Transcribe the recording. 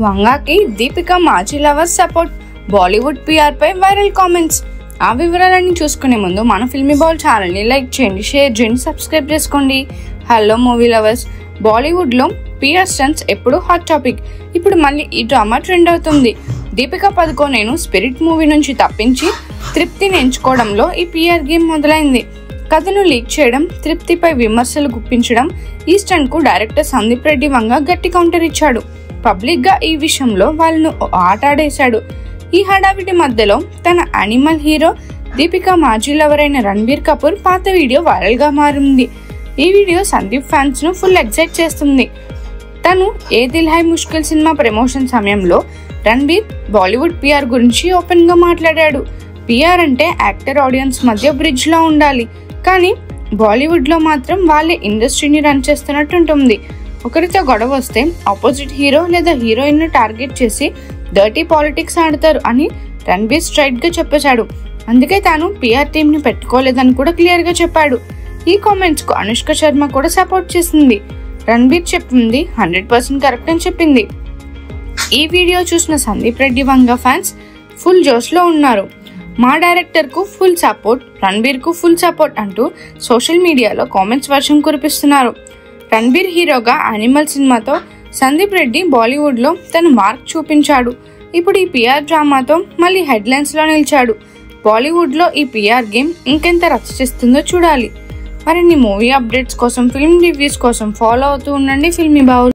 వంగాకి దీపిక మాజీ lovers support, Bollywood PR పై viral comments. ఆ వివరాలన్నీ చూసుకునే ముందు మన ఫిల్మీ బౌల్ ఛానల్ని లైక్ చేయండి, షేర్ చేయండి, సబ్స్క్రైబ్ చేసుకోండి. హలో మూవీ లవర్స్, బాలీవుడ్లో పిఆర్ స్టంట్స్ ఎప్పుడు హాట్ టాపిక్. ఇప్పుడు మళ్ళీ ఈ డ్రామా ట్రెండ్ అవుతుంది. దీపిక పదుకోనేను స్పిరిట్ మూవీ నుంచి తప్పించి తృప్తిని ఎంచుకోవడంలో ఈ పిఆర్ గేమ్ మొదలైంది. కథను లీక్ చేయడం, తృప్తిపై విమర్శలు గుప్పించడం, ఈ స్టంట్ కు డైరెక్టర్ సందీప్ రెడ్డి వంగ గట్టి కౌంటర్ ఇచ్చాడు. పబ్లిక్ గా ఈ విషయంలో వాళ్ళను ఆటాడేశాడు. ఈ హడావిడి మధ్యలో తన యానిమల్ హీరో దీపిక మాజీ లవర్ అయిన రణబీర్ కపూర్ పాత వీడియో వైరల్ గా మారింది. ఈ వీడియో సందీప్ ఫ్యాన్స్ ను ఫుల్ ఎక్సైట్ చేస్తుంది. తను ఏ దిల్ హై ముష్కిల్ సినిమా ప్రమోషన్ సమయంలో రణబీర్ బాలీవుడ్ పిఆర్ గురించి ఓపెన్ గా మాట్లాడాడు. పిఆర్ అంటే యాక్టర్ ఆడియన్స్ మధ్య బ్రిడ్జ్ లో ఉండాలి, కానీ బాలీవుడ్ లో మాత్రం వాళ్ళే ఇండస్ట్రీని రన్ చేస్తున్నట్టు ఉంటుంది. ఒకరితో గొడవ వస్తే ఆపోజిట్ హీరో లేదా హీరోయిన్ ను టార్గెట్ చేసి డర్టీ పాలిటిక్స్ ఆడతారు అని రణబీర్ స్ట్రైట్ గా చెప్పేశాడు. అందుకే తాను పిఆర్ టీమ్ ని పెట్టుకోలేదని కూడా క్లియర్ గా చెప్పాడు. ఈ కామెంట్స్ కు అనుష్క శర్మ కూడా సపోర్ట్ చేసింది. రణబీర్ చెప్పింది 100% కరెక్ట్ అని చెప్పింది. ఈ వీడియో చూసిన సందీప్ రెడ్డి వంగ ఫ్యాన్స్ ఫుల్ జోష్ లో ఉన్నారు. మా డైరెక్టర్ కు ఫుల్ సపోర్ట్, రణబీర్ కు ఫుల్ సపోర్ట్ అంటూ సోషల్ మీడియాలో కామెంట్స్ వర్షం కురిపిస్తున్నారు. రణబీర్ హీరోగా యానిమల్ సినిమాతో సందీప్ రెడ్డి బాలీవుడ్ లో తన మార్క్ చూపించాడు. ఇప్పుడు ఈ పిఆర్ డ్రామాతో మళ్ళీ హెడ్లైన్స్ లో నిలిచాడు. బాలీవుడ్ లో ఈ పిఆర్ గేమ్ ఇంకెంత రచిస్తుందో చూడాలి. మరిన్ని మూవీ అప్డేట్స్ కోసం, ఫిల్మ్ రివ్యూస్ కోసం ఫాలో అవుతూ ఉండండి ఫిల్మీ బౌల్.